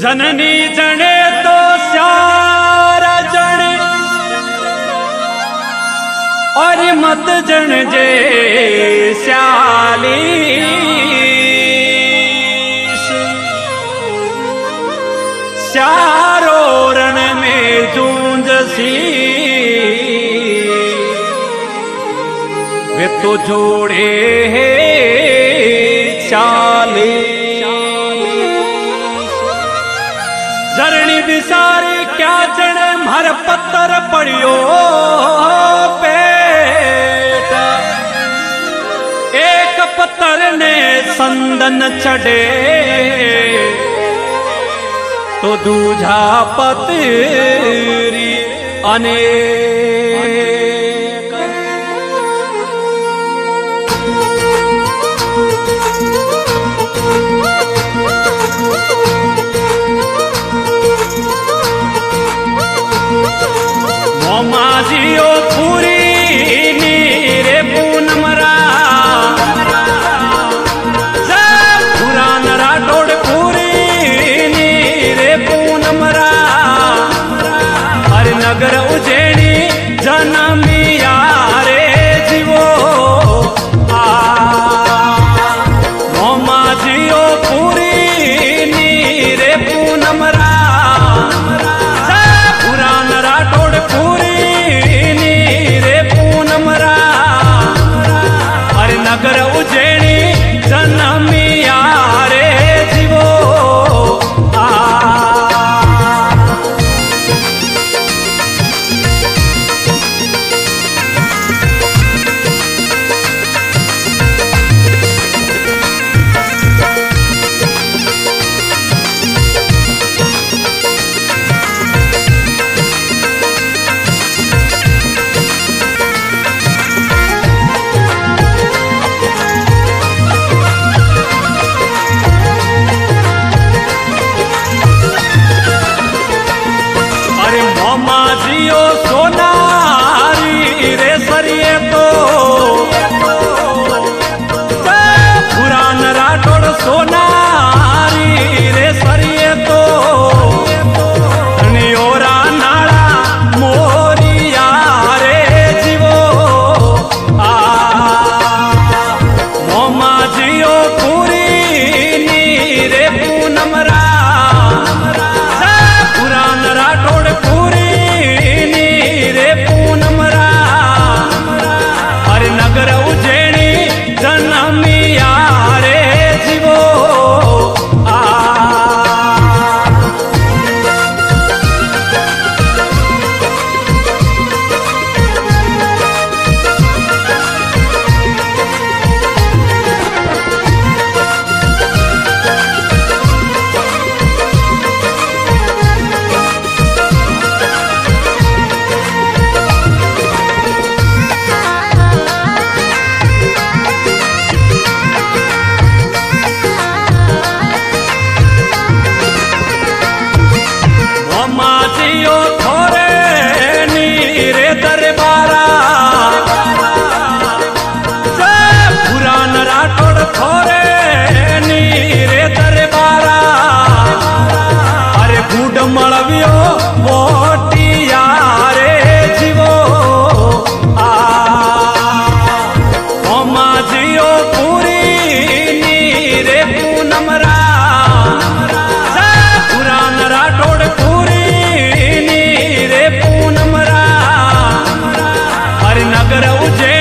जननी जने तो सारा जने और मत जन जे श्याली चारो रण में जूंजसी वे तो जोड़े है चाले जरणी बिसारी क्या जने मर पत्थर पड़ियो पेट एक पत्थर ने संदन चढ़े तो दूजा पतरी अनेक मोमा जियो पूरी नीरे पूनमरा पुरान राठौड़ पूरी नीरे पूनमरा हर नगर उज्जैनी जनमिया रे जीवो मोमा जियो पूरी नीरे पूनमरा पुरान राठौड़ पूरी नगर उज्जैनी जनमिया रे जीवो जियो सोनारी रे सरिये तो पुरान राठौड़ सोनारी रे सरिये तो नियोरा नाड़ा मोरिया रे जीवो मोमा जियो पूरी नीरे पूनमरा पुरान राठौड़ पूरी नगर उज्जैनी जनमिया रे जीवो जियो थोरे नीरे दरबारा पुरान राठौड़ थोरे नीरे दरबारा अरे गुड मलवियो मोटिया रे जीवो मोमा जियो पूरी नीरे पूनमरा पुरान राठौड़ पूरी नगर उज्जैन